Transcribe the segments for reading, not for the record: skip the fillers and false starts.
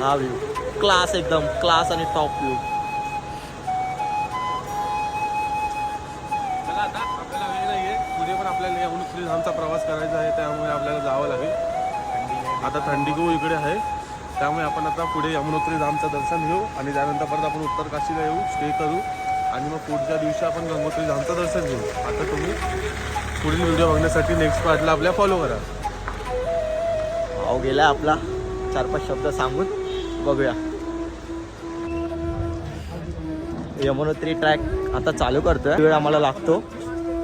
हा view class, एकदम class आणि टॉप व्ह्यू. चला आता आपल्याला वेळ नाहीये, पुढे पण आपल्याला यमुनोत्री धामचा प्रवास करायचा आहे, त्यामुळे आपल्याला जावं लागेल. आता थंडी खूप इकडे आहे, त्यामुळे आपण आता पुढे यमुनोत्री धामचं दर्शन घेऊ आणि त्यानंतर परत आपण उत्तर काशीला येऊ, स्टे करू आणि मग पुढच्या दिवशी आपण गंगोत्री धामचं दर्शन घेऊ. आता तुम्ही पुढील व्हिडिओ बघण्यासाठी नेक्स्ट पार्टला आपल्या फॉलो करा. भाऊ गेला आपला 4-5 शब्द सांगून. बघूया यमुनोत्री ट्रॅक आता चालू करतोय. वेळ आम्हाला लागतो,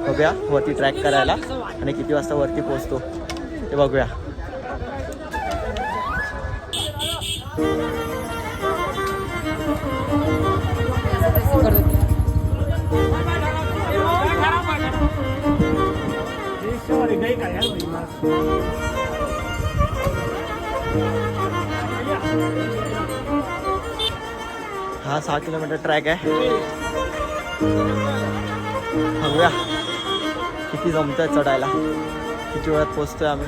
बघूया वरती ट्रॅक करायला आणि किती वाजता वरती पोहोचतो ते बघूया. हा 6 किलोमीटर ट्रॅक आहे. बघूया किती जमतंय चढायला, किती वेळात पोहोचतोय आम्ही.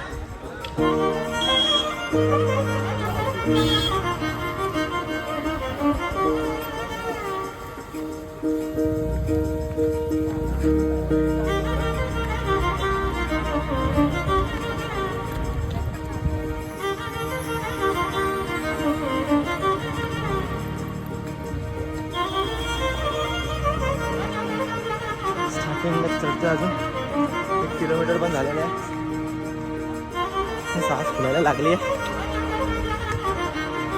चढतोय अजून 1 किलोमीटर पण झालेलं आहे. सास फुलायला लागली आहे.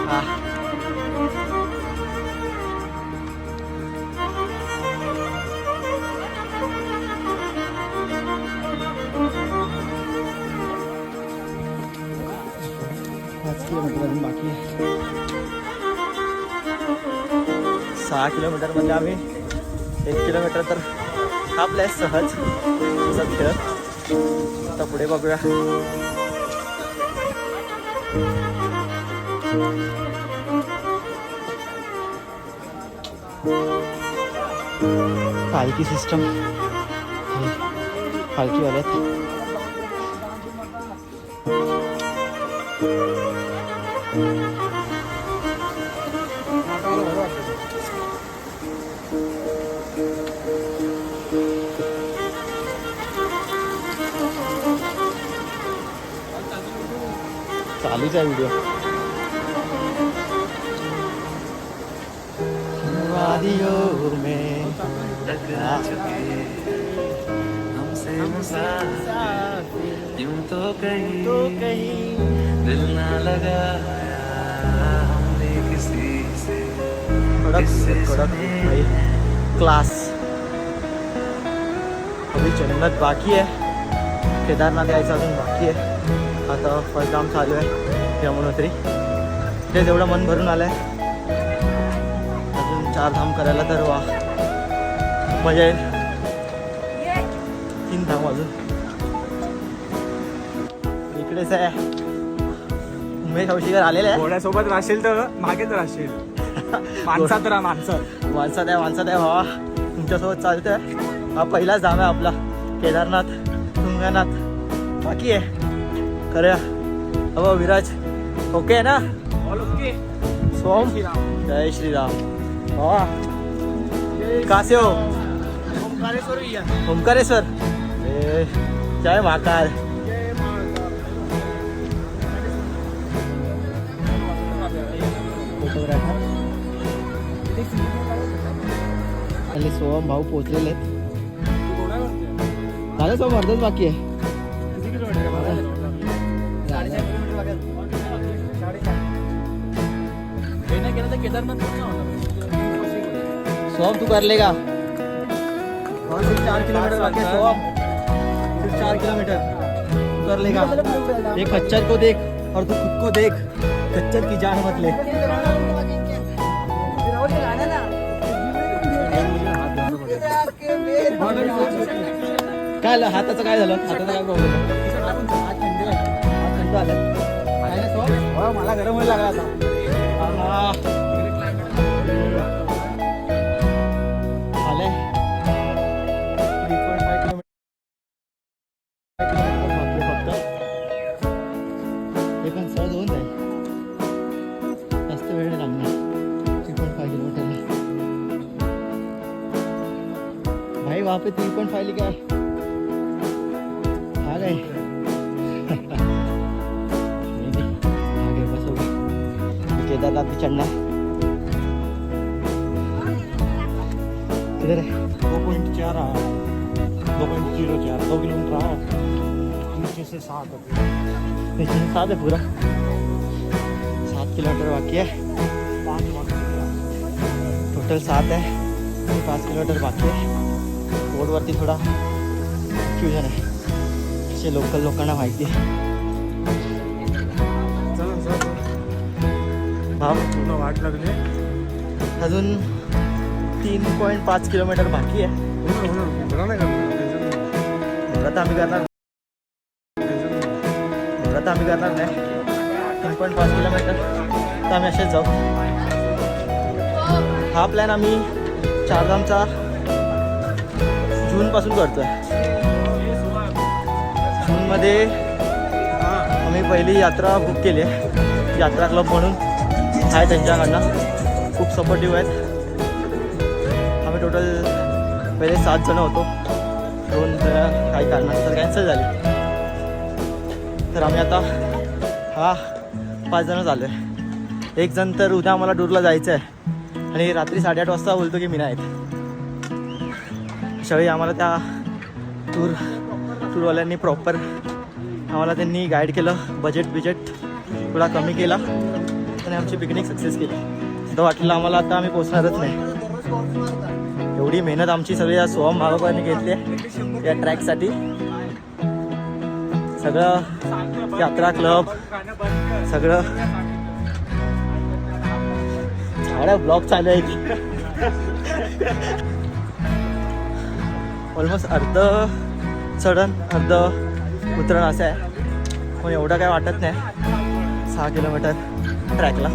हा किलोमीटर अजून बाकी आहे. 6 किलोमीटर म्हणजे आम्ही 1 किलोमीटर तर आपल्या सहज सध्या. आता पुढे बघूया. पालखी सिस्टम, पालखीवाल्यात चालूच आहे व्हिडिओ. वादियों में टकरा चुके हमसे मुसाफिर, यूं तो कहीं दिल ना लगाया हमने किसी से. कडक भाई क्लास. अभी जन्नत बाकी आहे, केदारनाथ यायचं अजून बाकी आहे. आता फर्स्ट धाम चालू आहे यमुनोत्री. ते तेवढं मन भरून आलं आहे. अजून 4 धाम करायला तर वा मजा येईल. 3 धाम अजून इकडेच आहे. उमेश हौशीकर आलेले आहे. घोड्यासोबत राहशील तर मागेच राहशील. माणसात राहा, माणसात आहे भावा. तुमच्यासोबत चालतोय. हा पहिलाच धाम आहे आपला, केदारनाथ तुंगनाथ बाकी आहे. करूया. हो विराज ओके आहे ना? ओके. सोम जय श्रीराम. भावा कासे हो? ओंकारेश्वर. जय महाकाल. सोहम भाऊ पोचलेले आहेत. झालं सोहम, अर्धच बाकी आहे. सोहम तू कर लेगा. 4 किलोमीटर बाकी है सोहम. 4 किलोमीटर तू कर लेगा. एक खच्चर को देख और तू खुद को देख. खच्चर की जान मत ले. काय हाताचं काय झालं? हाताचं काय प्रॉब्लेम? थंड झालं. मला गरम व्हायला लागला आता. बापरे 3.5 लिखा है आ गए आगे बस हो गई केदारनाथ भी चढ़ना है किधर है 2.4 2.04 2 किलोमीटर है नीचे से 7 नीचे से 7 है पूरा 7 किलोमीटर बाकी है 5 टोटल 7 है 5 किलोमीटर बाकी आहे रोडवरती थोडा फ्युजन आहे असे लोकल लोकांना माहिती आहे चला चला भाव पूर्ण वाट लागली अजून 3.5 किलोमीटर बाकी आहे बरं नाही करणार एवढं तर आम्ही करणार नाही 3.5 किलोमीटर तर आम्ही असेच जाऊ हा प्लॅन आम्ही चारधामचा जूनपासून करतो आहे जूनमध्ये आम्ही पहिली यात्रा बुक केली आहे यात्रा क्लब म्हणून आहे त्यांच्याकडनं खूप सपोर्टिव्ह आहेत आम्ही टोटल पहिले 7 जण होतो 2 जण काही कारणास्तव कॅन्सल झाली तर आम्ही आता 5 जण झालो आहे एक जण तर उद्या आम्हाला टूरला जायचं आहे आणि रात्री 8:30 वाजता बोलतो की मी नाही येत अशावेळी आम्हाला त्या टूरवाल्यांनी प्रॉपर आम्हाला त्यांनी गाईड केलं बजेट थोडा कमी केला आणि आमची पिकनिक सक्सेस केली असं वाटलं आम्हाला आता आम्ही पोचणारच नाही एवढी मेहनत आमची सगळी या सोहम भावाबांनी घेतली आहे या ट्रॅकसाठी सगळं यात्रा क्लब सगळं झाडं ब्लॉक चालू आहे ऑलमोस्ट अर्ध चढण अर्ध उतरण असं आहे पण एवढं काय वाटत नाही 6 किलोमीटर ट्रॅकला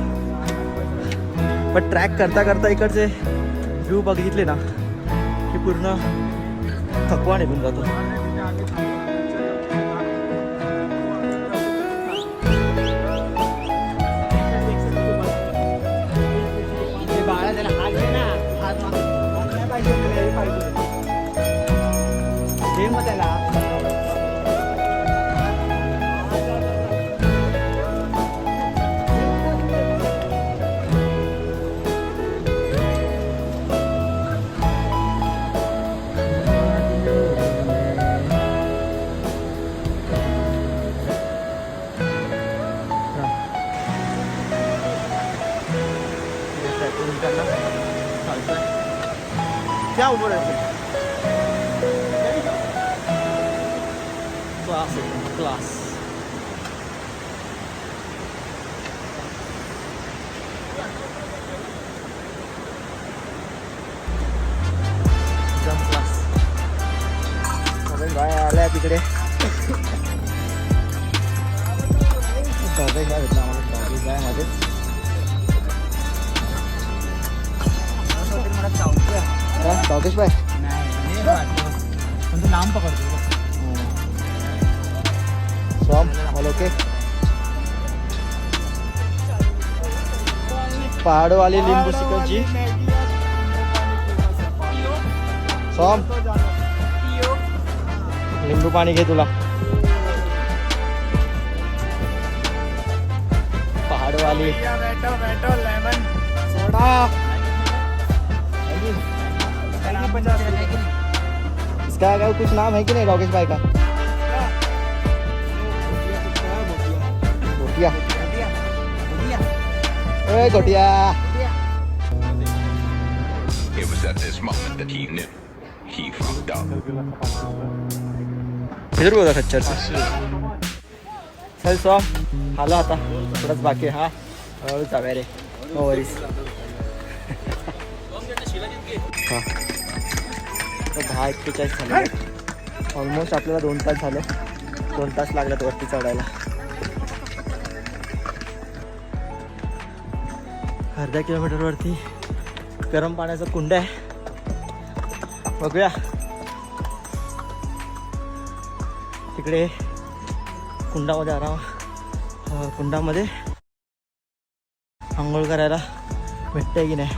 पण ट्रॅक करता इकडचे व्ह्यू बघितले ना की पूर्ण थकवा निघून जातो क्या उभं राहायचं क्लास एकदम क्लास बाय आल्या तिकडे डॉगेश बाय भेटला आम्हाला डॉगेश बाय मध्येच डॉगेश बाय पण तू नाम पकडतो सॉम ऑल ओके पहाड़ों वाली नींबू सिकंजी सॉम लिंबू पाणी घे तुला पहाड़ वाली बैठो लेमन सोडा इसका क्या कुछ नाम है कि नहीं राकेश भाई का गोटिया ए गोटिया It was at this moment that he knew he fucked up. किधर बोला खच्चर से चल सो आला आता थोडाच बाकी आहे हा हळूहळू जाऊया रे नो वरीज हा 10:41 झाले ऑलमोस्ट आपल्याला 2 तास झाले 2 तास लागलेत वरती चढायला अर्ध्या किलोमीटरवरती गरम पाण्याचा कुंड आहे बघूया तिकडे कुंडामध्ये कुंडामध्ये आंघोळ करायला भेटतंय की नाही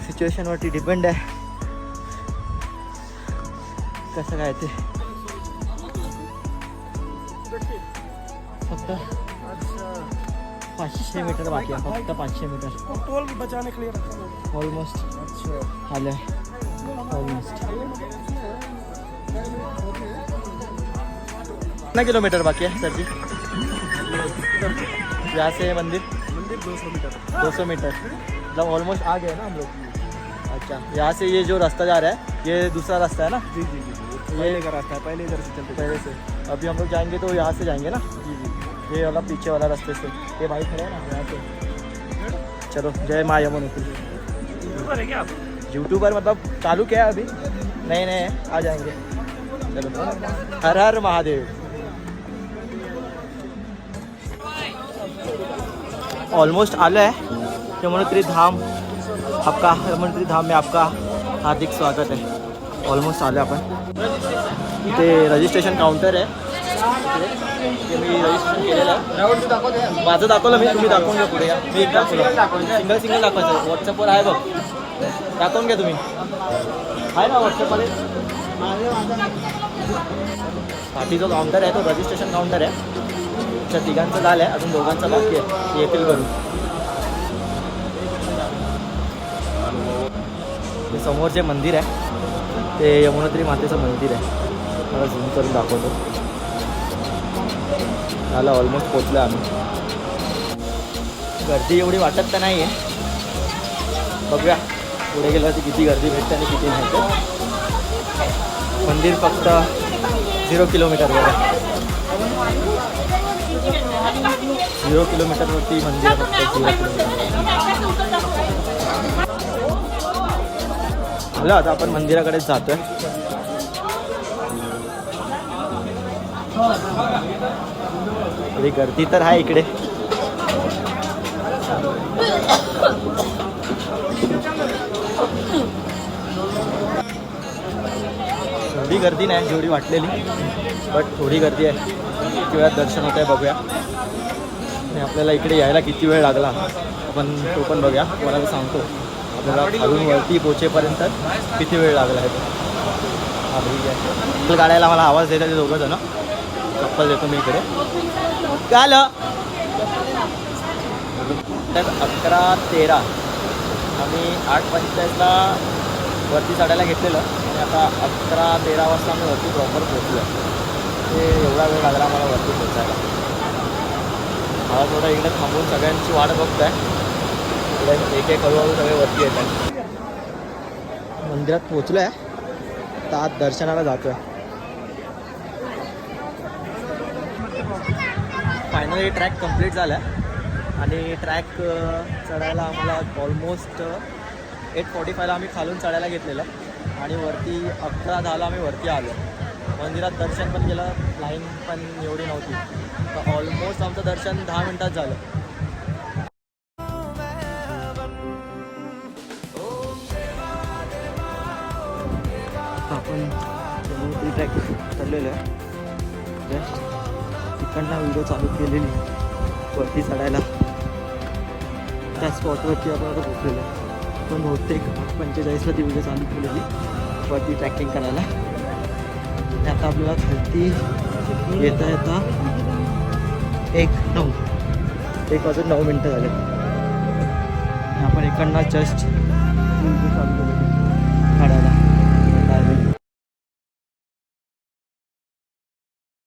सिच्युएशनवरती डिपेंड आहे कसं काय ते फक्त 500 मीटर बाकी आहे, फक्त 500 मीटर टोल बचाने के लिए रखा है। ऑलमोस्ट अच्छा आलं आहे ऑलमोस्ट. कितना किलोमीटर बाकी है सर जी यहाँ से मंदिर? मंदिर 200 मीटर 200 मीटर मतलब ऑलमोस्ट आ गए ना हम लोग. अच्छा, यहाँ से ये जो रास्ता जा रहा है ये दूसरा रास्ता है ना? जी जी जी पहले का रास्ता है, पहले इधर से चलते पहले से. अभी हम लोग जाएंगे तो यहाँ से जाएंगे ना, जी जी ये वाला पीछे वाला रास्ते से. ये भाई खड़े हैं ना यहाँ से. चलो जय माँ यमुनोत्री. यूट्यूबर है क्या आप? यूट्यूबर मतलब चालू क्या है अभी, नए नए हैं, आ जाएंगे. चलो हर हर महादेव. ऑलमोस्ट आलं आहे यमुनोत्री धाम. आपका यमुनोत्री धाम में आपका हार्दिक स्वागत आहे. ऑलमोस्ट आलं आपण. इथे रजिस्ट्रेशन काउंटर आहे, इथे मी रजिस्ट्रेशन केलेलं आहे. माझं दाखवलं मी, तुम्ही दाखवून घ्या पुढे. या मी एक दाखवलं, सिंगल सिंगल दाखवायचं. व्हॉट्सअपवर आहे बघ, दाखवून घ्या तुम्ही. आहे ना व्हॉट्सअपमध्ये? पाठी जो काउंटर आहे तो रजिस्ट्रेशन काउंटर आहे. अच्छा, तिघांचं झालं आहे, अजून दोघांचं बाकी आहे, ते येतील करून. हे समोर जे मंदिर आहे ते यमुनोत्री मातेचं मंदिर आहे. मला झूम करून दाखवतो. झालं, ऑलमोस्ट पोचलो आम्ही. गर्दी एवढी वाटत तर नाही आहे, बघूया पुढे गेलं तर किती गर्दी भेटते आणि किती नाही ते. मंदिर फक्त 0 किलोमीटरवर आहे. 0 किलोमीटरवरती मंदिर आहे, फक्त 0 किलोमीटर. आलं, आता आपण मंदिराकडेच जातोय. थोडी गर्दी तर आहे इकडे. एवढी गर्दी नाही जेवढी वाटलेली, बट थोडी गर्दी आहे. किती वेळात दर्शन होत आहे बघूया. आणि आपल्याला इकडे यायला किती वेळ लागला आपण तो पण बघूया. मला सांगतो आपल्याला खालून वरती पोचेपर्यंत किती वेळ लागला आहे. हा ठीक आहे. चप्पल काढायला मला आवाज देतात ते दोघं जण. चप्पल देतो मी इकडे. काय आलं तर 11:13 आम्ही 8:45ला वरती चढायला घेतलेलं आणि आता 11:13 वाजता आम्ही वरती प्रॉपर पोचलो. ते एवढा वेळ लागला आम्हाला वरती पोचायला. मला थोडा इकडे थांबून सगळ्यांची वाट बघत आहे. इकडे एक एक हळूहळू सगळे वरती येत आहेत. मंदिरात पोचलो आहे, आता आत दर्शनाला जातो आहे. फायनली ट्रॅक कंप्लीट झाला आहे आणि ट्रॅक चढायला आम्हाला ऑलमोस्ट 8:45ला आम्ही खालून चढायला घेतलेलं आणि वरती 11:10ला आम्ही वरती आलो. मंदिरात दर्शन पण केलं, लाईन पण एवढी नव्हती. तर ऑलमोस्ट आमचं दर्शन 10 मिनटात झालं. आपण यमुनोत्री ट्रॅक चढलेलो आहे. जस्ट तिकडनं व्हिडिओ चालू केलेली वरती चढायला. त्या स्पॉटवरती आपण आता पोचलेलो आहे. पण बहुतेक 45ला ती व्हिडिओ चालू केलेली वरती ट्रॅकिंग करायला. आता आपल्याला खालती येता येता 1:09 मिनटं झाले. आपण इकडनं जस्ट व्हिडिओ चालू केलेली काढायला.